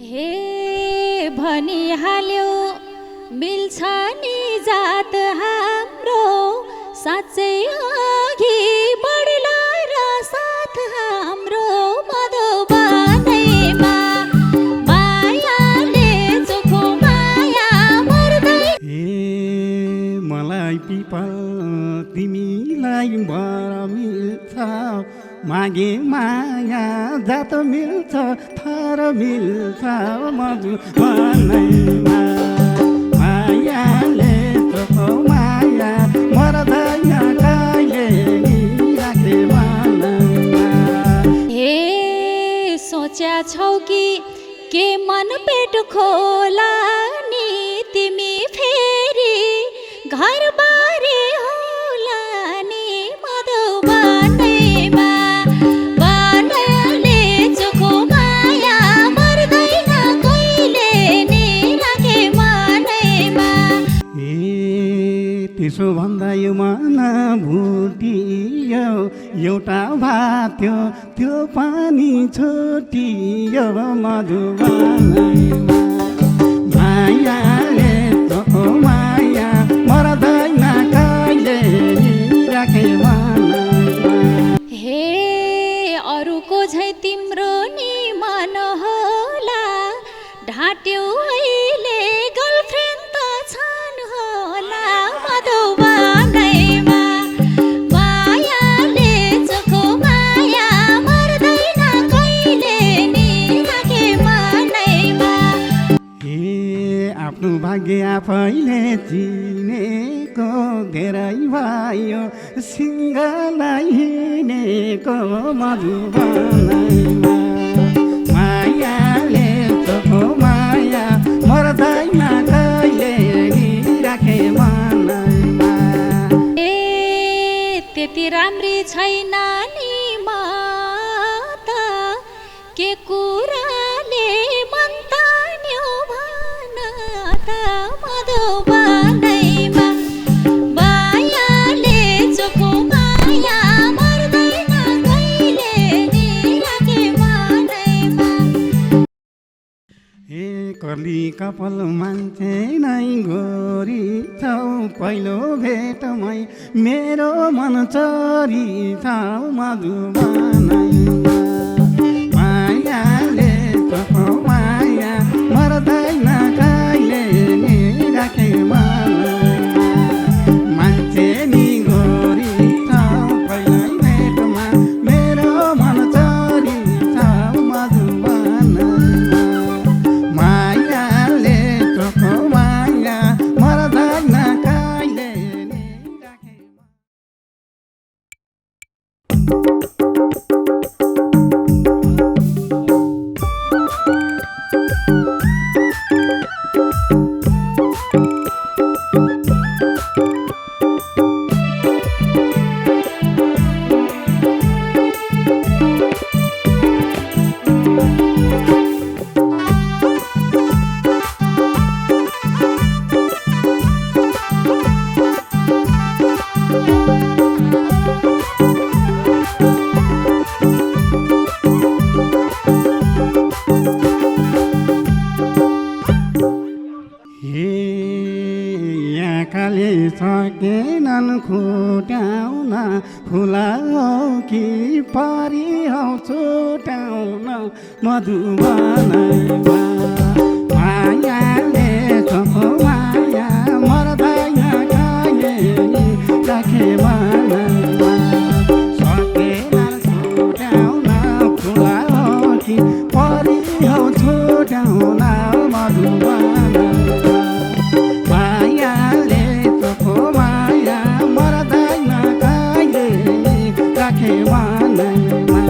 हे भनिहाल्यो मिल्छ नि जात हाम्रो साँच्चै अघि बढ्ला र साथ हाम्रो मधुबनैमा मायाले चोखो माया मर्दै। हे मलाई पिपल तिमीलाई बर मिल्छ मागे माया जात मिल्छ थर मिल्छ मधुबनैमा मायाले चोखो माया मर्दैन कहिले राखे मनैमा। हे सोच्या छौ कि के मन पेट खोला नि तिमी फेरि घरबारे होला नि मधुबनैमा बनले चोखो माया मर्दैन कहिले नि राखे मनैमा। ए त्यसो भन्दा यो मन भुटियो एउटा भात्यो त्यो पानी छोटियो मधुबनैमा मायाले चोखो माया मर्दैन कहिले राखे मनैमा। हे अरूको झै तिम्रो नि मन होला ढाट्यौ अहिले गर्लफ्रेन्ड त छन् होला मधुबनैमा मायाले चोखो माया मर्दैन कहिले नि राखे मनैमा। हे आफ्नो भाग्य आफैले चिनेको धेरै भयो सिङ्गलाई हिँडेको मधुबनैमा मायाले चोखो माया मर्दैन कहिले राखे मनैमा। ए त्यति राम्री छैन नि म त के कुराले मन तान्यो भन त मधुबनैमा मायाले चोखो माया मर्दैन कहिले नि राखे मनैमा। हे कर्ली कपाल मान्छे नै गोरी छौ पहिलो भेटमै मेरो मन चोरी छौ मधुबनैमा मायाले चोखो माया मर्दैन कहिले नि राखे मनैमा। मान्छे नि गोरी छौ पहिलो भेटमा मेरो मन चोरी छौ मधुबनैमा मायाले चोखो माया मर्दैन कहिले नि राखे। हे आँखाले सकेनन् खुट्याउन फुला हो कि परी हौ छुट्याउन मधुबनैमा मायाले चोखो माया मर्दैन कहिले राखे मनैमा। सकेनन् छुट्याउन फुला हो कि परी हौ छुट्याउन मधुबनैमा मायाले चोखो माया मर्दैन कहिले राखे मनैमा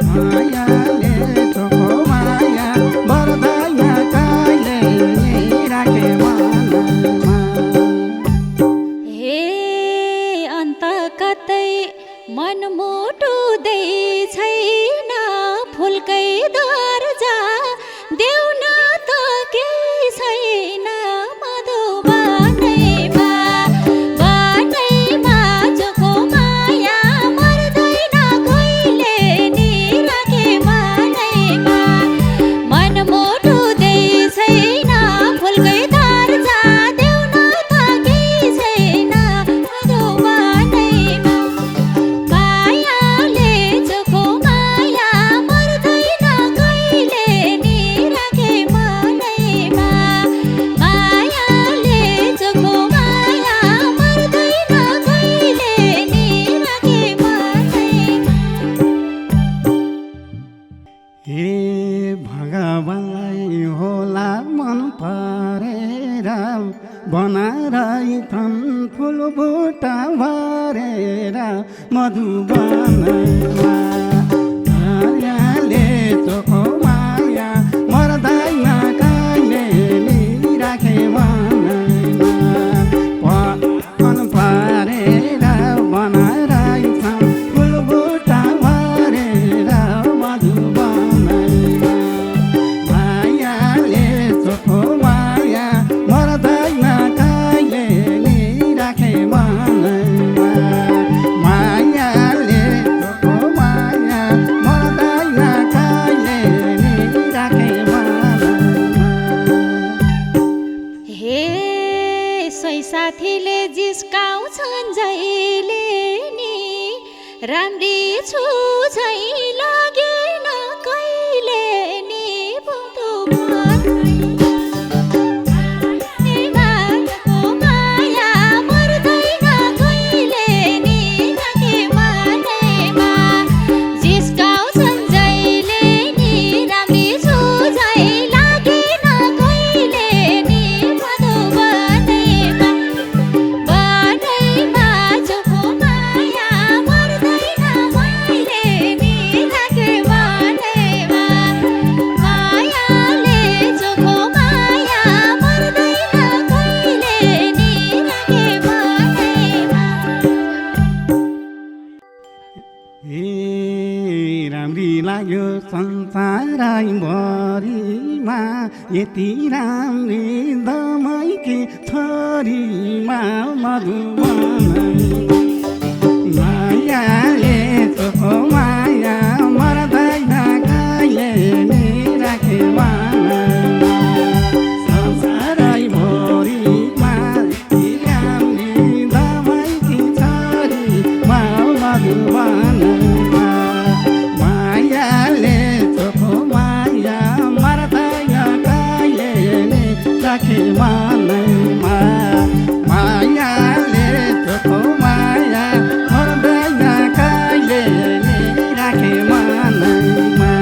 मायाले चोखो माया मर्दैन कहिले राखे मनैमा। हे अन्त कतै मन मोटुदै छैन फुलकै दर्जा देउन त केही छैन मधुबनैमा बनैमा चोखो माया मर्दैन कहिले नि राखे मनैमा। मन मोटो हे भगवाई होला मन परेर बनाराई थन फुल बुटा भरेर मधुबनमा मायाले चोखो माया मर्दैन कहिले नि राखे मनैमा मन परेर बनाराई थन फुल बुटा भरेर मधुबनमा मायाले चोखो माया मर्दैन कहिले नि राखे मनैमा मायाले चोखो माया मर्दैन कहिले नि राखे मनैमा हे सोही साथीले जिस्काउँछन् जहिले नि राम्री छु झै लागेन कहिले नि माया मर्दैन कहिले नि राखे मनैमा जिस्काउँछन् जहिले नि राम्री छु झै लागेन कहिले नि मधुबनैमा बनैमा चोखो माया मर्दैन कहिले नि राखे मनैमा मायाले चोखो माया मर्दैन कहिले नि राखे मनैमा हे राम्री लाग्यो संसारैभरिमा यति राम्री दमाईकी छोरीमा मधुबनमा मायाले चोखो माया मर्दैन कहिले नि राखे मनैमा संसारैभरिमा यति राम्री दमाईकी छोरीमा मधुबनमा मायाले चोखो माया मर्दैन कहिले नि राखे मनैमा मायाले चोखो माया मर्दैन कहिले नि राखे मनैमा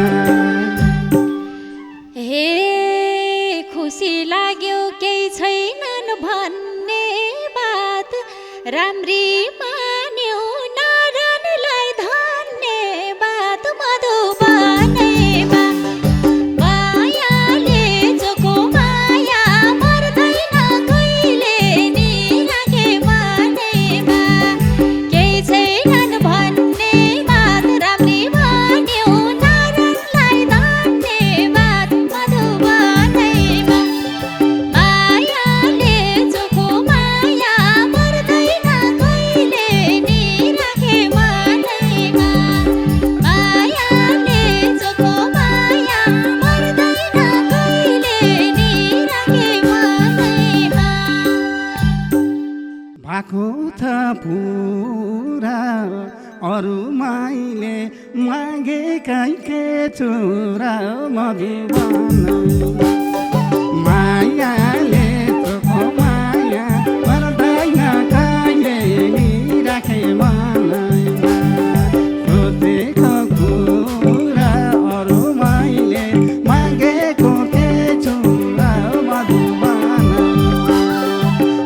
हे खुसी लाग्यो केही छैनन् भन्ने बात राम्री मान्यो नारायणलाई धन्यवाद मधुबनैमा मायाले चोखो माया मर्दैन कहिले नि राखे मनैमा केही छैनन् भन्ने बात राम्री मान्यो नारायणलाई धन्यवाद मधुबनैमा मायाले चोखो माया मर्दैन कहिले नि राखे मनैमा मायाले चोखो माया मर्दैन कहिले नि राखे मनैमा भएको छ पुरा अरू माइले मागेकै के चुरा मधुबनमा मायाले चोखो माया मर्दैन कहिले नि राखे मनैमा सोचेको कुरा अरू माइले मागेको के चुरा मधुबनमा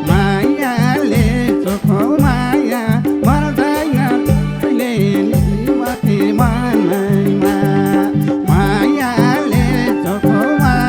मायाले चोखो माया मर्दैन कहिले नि राखे मनैमा मायाले चोखो माया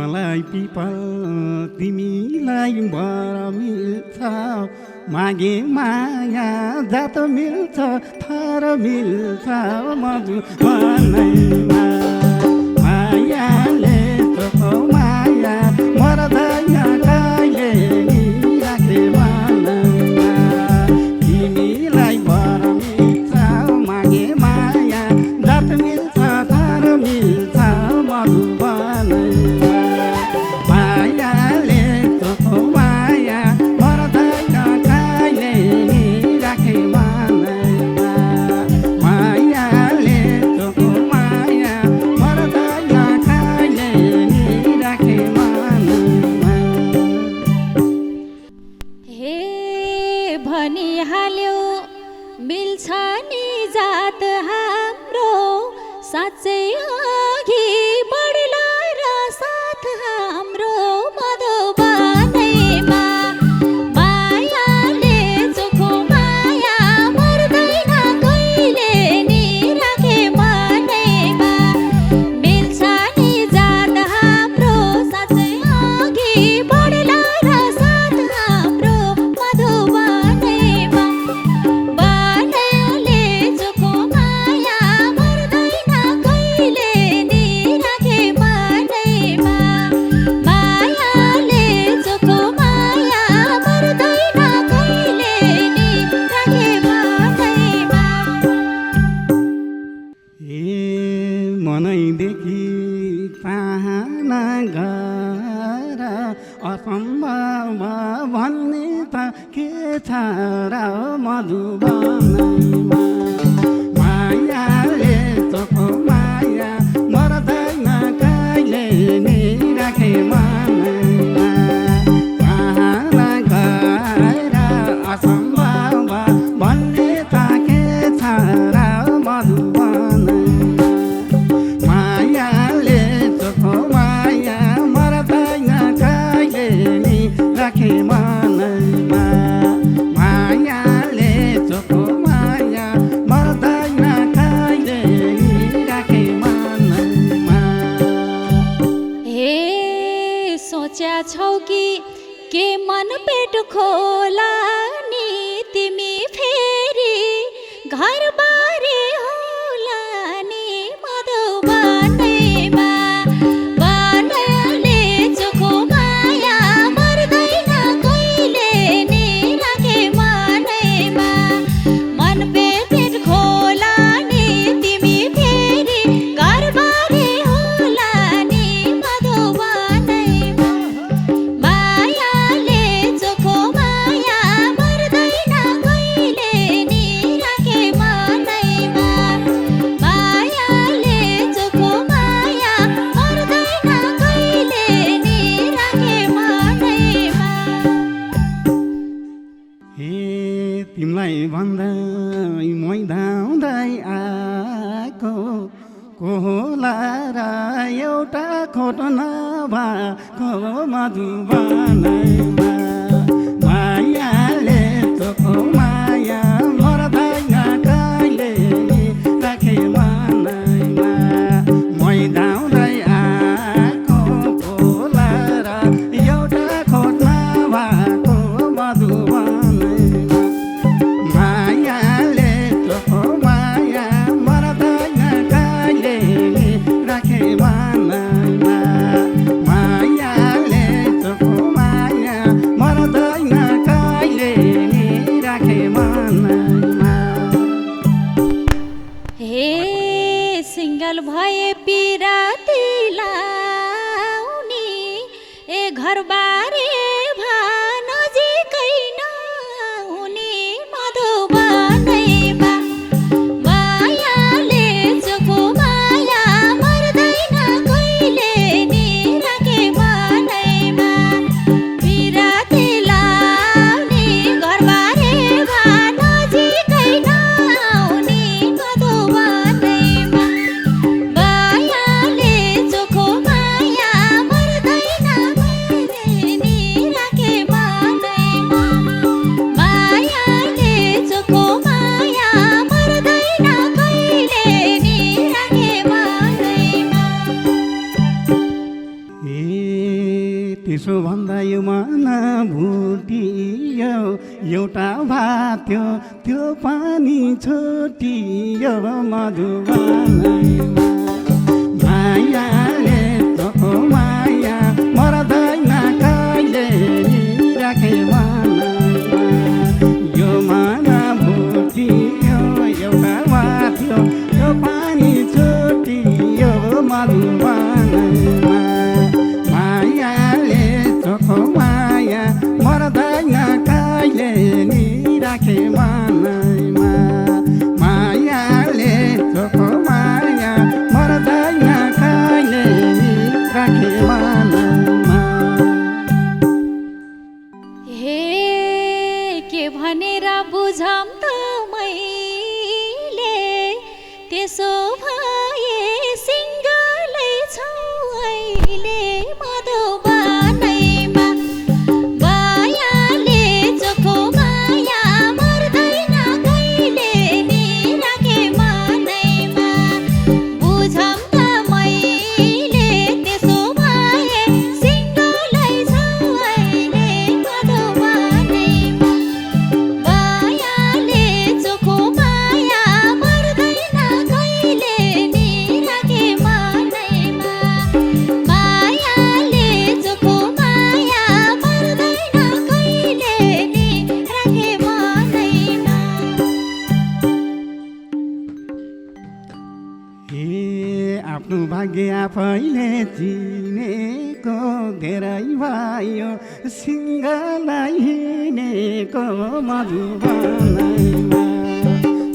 मलाई पिपल तिमीलाई बर मिल्छ मागे माया जात मिल्छ थर मिल्छ मधुबनैमा मायाले चोखो माया मर्दैन कहिले नि राखे मनैमा तिमीलाई बर मिल्छ मागे माया जात मिल्छ थर मिल्छ मधुबनैमा मायाले चोखो माया मर्दैन कहिले नि राखे मनैमा मायाले चोखो माया मर्दैन कहिले नि राखे मनैमा हे भनिहाल्यो मिल्छ नि जात हाम्रो साँच्चै अघि बढ्ला र साथ हाम्रो मधुबनैमा मायाले चोखो माया मर्दैन कहिले नि राखे मनैमा मिल्छ नि जात हाम्रो साँच्चै अघि बढ्ला र साथ हाम्रो मधुबनैमा मायाले चोखो माया मर्दैन कहिले नि राखे मनैमा मायाले चोखो माया मर्दैन कहिले नि राखे मनैमा ए मनैदेखि चाहना गर असम्भव भन्ने त के छ र मधुबनैमा मायाले चोखो माया मर्दैन कहिले नि राखे मनैमा चाहना गर असम्भव भन्ने त के छ र मधुबनैमा मायाले चोखो माया मर्दैन कहिले नि राखे मनैमा मायाले चोखो माया मर्दैन कहिले नि राखे मनैमा हे सोच्या छौ कि के मन पेट खोला नि तिमी फेरि घर बारे होला नि मधुबनैमा मायाले चोखो माया मर्दैन कहिले नि राखे मनैमा मन पेट खोला नि तिमी फेरि घर बारे होला नि मधुबनैमा मायाले चोखो माया मर्दैन कहिले नि राखे मनैमा मायाले चोखो माया मर्दैन कहिले नि राखे मनैमा हे तिमीलाई भन्दै मै धाउँदै आएको को होला र एउटा खोट नभएको मधुबनैमा मायाले चोखो माया मर्दैन कहिले नि राखे मनैमा मै धाउँदै आएको को होला र एउटा खोट नभएको मधुबनैमा मायाले चोखो माया मर्दैन कहिले नि राखे मनैमा मायाले चोखो माया मर्दैन कहिले नि राखे मनैमा हे सिंगल भए पिराती लाउनी ए घरबारे नजिकै नहुने मधुबनैमा मायाले चोखो माया मर्दैन कहिले नि राखे मनैमा पिराती लाउने घरबारे नजिकै नहुने मधुबनैमा मायाले चोखो माया मर्दैन कहिले नि राखे मनैमा मायाले चोखो माया मर्दैन कहिले नि राखे मनैमा ए यसो भन्दा यो मन भुटियो एउटा भात थियो त्यो पानी छोटियो मधुबनैमा मायाले तोको माया मर्दैन कहिले राखे मनैमा यो मन भुटियो एउटा भात थियो त्यो पानी छोटियो मधुबनैमा मायाले तोको माया मर्दैन कहिले नि राखे मनैमा मायाले तोको माया मर्दैन कहिले नि राखे मनैमा हे के भनेर बुझम त मैले त्यसो भए सिङ्गलै छौ अहिले मधुबनैमा मायाले चोखो माया मर्दैन कहिले नि राखे मनैमा बुझम त मैले त्यसो भए सिङ्गलै छौ अहिले मधुबनैमा मायाले चोखो माया मर्दैन कहिले नि राखे मनैमा मायाले चोखो माया मर्दैन कहिले नि राखे मनैमा हे आफ्नो भाग्य आफैले चिनेको धेरै भयो सिङ्गलाई हिँडेको मधुबनैमा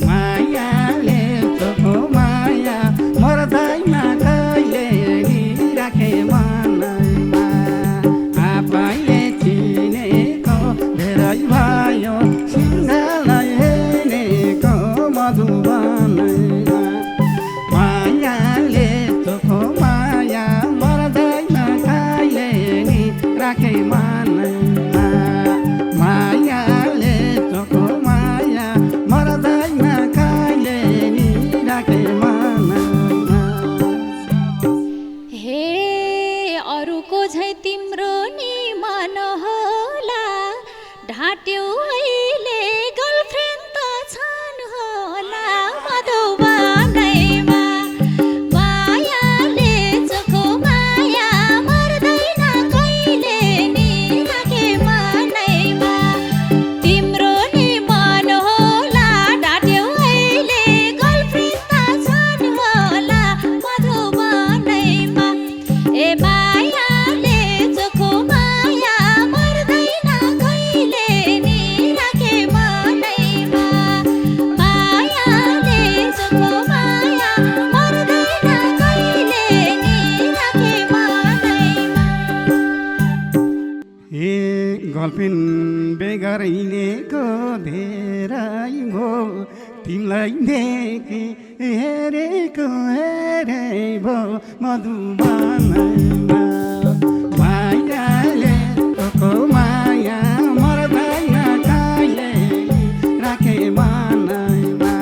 मायाले तोको माया मर्दैन कहिले नि राखे मनैमा आफैले चिनेको धेरै भयो सिङ्गलाई हिँडेको मधुबनैमा मायाले तोको माया मर्दैन कहिले नि राखे मनैमा मायाले तोको माया मर्दैन कहिले नि राखे मनैमा हे अरूको झै तिम्रो नि मन होला ढाट्यौ अहिले गर्लफ्रेन्ड त छन् होला मधुबनैमा मायाले चोखो माया मर्दैन कहिले नि राखे मनैमा तिम्रो नि मन होला ढाट्यौ अहिले गर्लफ्रेन्ड त छन् होला मधुबनैमा ए मायाले चोखो माया मर्दैन कहिले नि राखे मनैमा मायाले चोखो माया मर्दैन कहिले नि राखे मनैमा हे गर्लफ्रेन्ड बेगर हिँडेको धेरै भो तिमीलाई देखे हेरेको हेरे भो मधुबनैमा मायाले तोको माया मर्दैन कहिले राखे मनैमा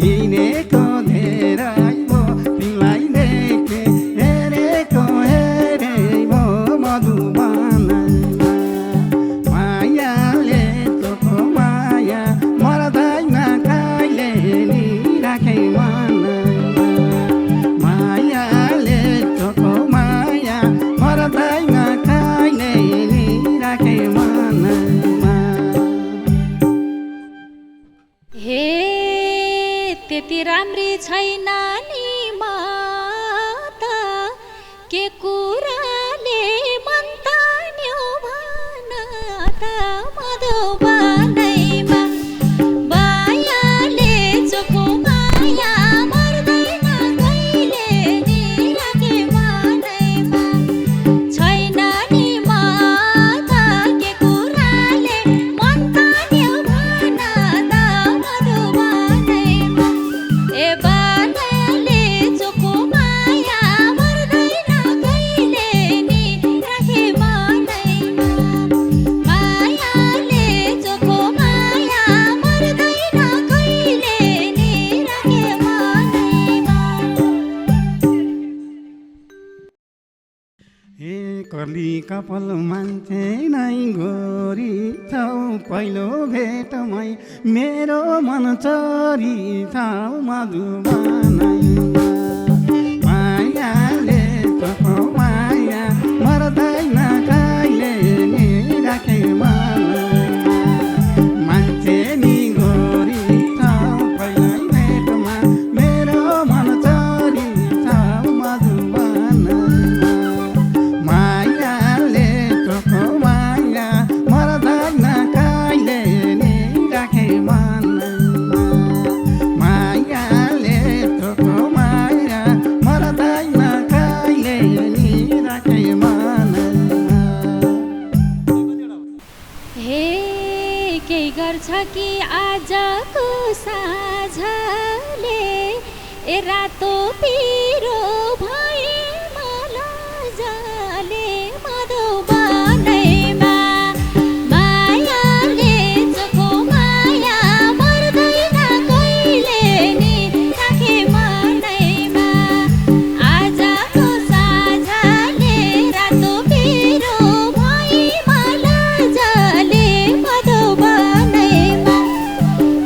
हिँडेको धेरै भो तिमीलाई देखे हेरेको हेरे भो मधुबनैमा मायाले तोको माया मर्दैन कहिले नि राखे मनैमा मायाले तोको माया मर्दैन कहिले नि राखे मनैमा हे त्यति राम्री छैन नि म त के कुराले मन तान्यो भन त मधुबनैमा मायाले चोखो माया मर्दैन कहिले नि राखे मनैमा छैन नि म त के कुराले मन तान्यो भन त मधुबनैमा ए बनै हे कली कपाल मान्छे नै गोरी छौ पहिलो भेटमै मेरो मन चोरी छौ मधुबनैमा मायाले तोको माया मर्दैन कहिले नि राखे मनैमा मान्छे नि गोरी छौ पहिलो भेटमा मेरो मन चोरी छौ मधुबनैमा मायाले तोको माया मर्दैन कहिले नि राखे मनैमा मायाले तोको माया मर्दैन कहिले नि राखे मनैमा हे केही गर्छ कि आजको साँझले ए रातो पिरो भए मलजले मधुबनैमा मायाले चोखो माया मर्दैन कहिले नि राखे मनैमा आजको साँझले रातो पिरो भए मलजले मधुबनैमा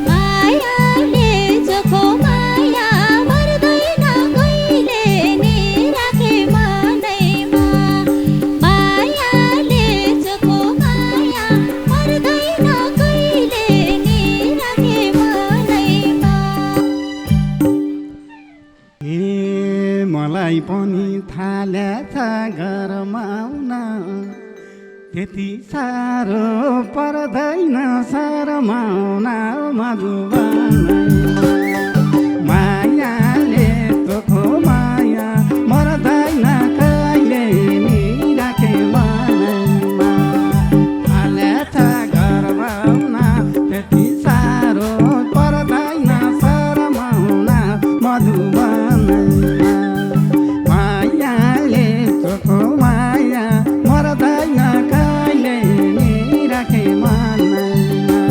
मायाले चोखो माया मर्दैन कहिले नि राखे मनैमा मायाले चोखो माया मर्दैन कहिले नि राखे मनैमा ए मलाई पनि थालेछ घरमाउन त्यति साह्रो पर्दैन शरमाउन मधुबनैमा मायाले तोको माया मर्दैन कहिले नि राखे मनैमा थालेछ घरमाउन त्यति साह्रो पर्दैन शरमाउन मधुबनैमा मायाले तोको माया मर्दैन कहिले नि राखे मनैमा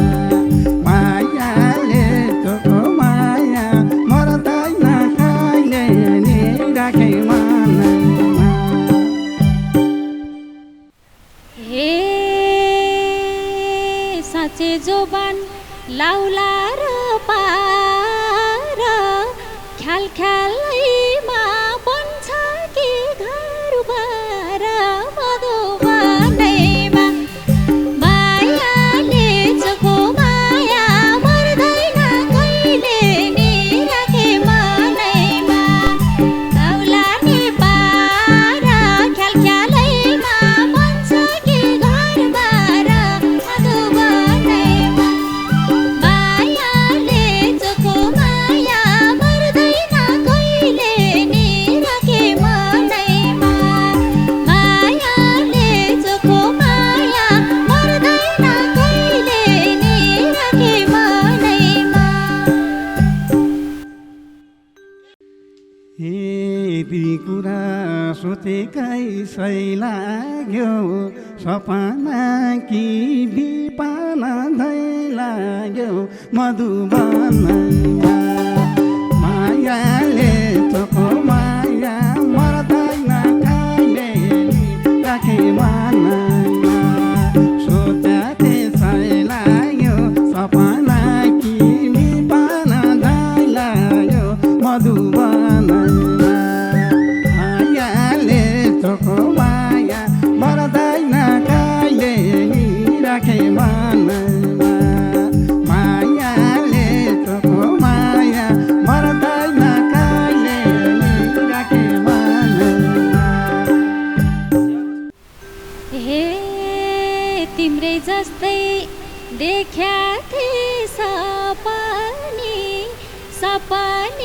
मायाले तोको माया मर्दैन कहिले नि राखे मनैमा हे साँचे जोबान लाउला र पार ख्याल ख्यालैमा बन्छ कि घरबार मधुबनैमा मायाले चोखो माया मर्दैन कहिले नि राखे मनैमा लाउला नि पार ख्याल ख्यालैमा बन्छ कि घरबार मधुबनैमा मायाले चोखो माया मर्दैन कहिले नि राखे मनैमा मायाले चोखो माया मर्दैन कहिले नि राखे मनैमा यति कुरा सोचेकै सै लाग्यो सपना कि बिपाना धै लाग्यो मधुबनैमा मायाले तोको माया मर्दैन कहिले नि राखे मनैमा सोचेकै सै लाग्यो सपना कि बिपाना धै लाग्यो मधुबनैमा मायाले तोको माया मर्दैन कहिले नि राखे मनैमा मायाले तोको माया मर्दैन कहिले नि राखे मनैमा हे तिम्रै जस्तै देख्या थिए सपनी सपनी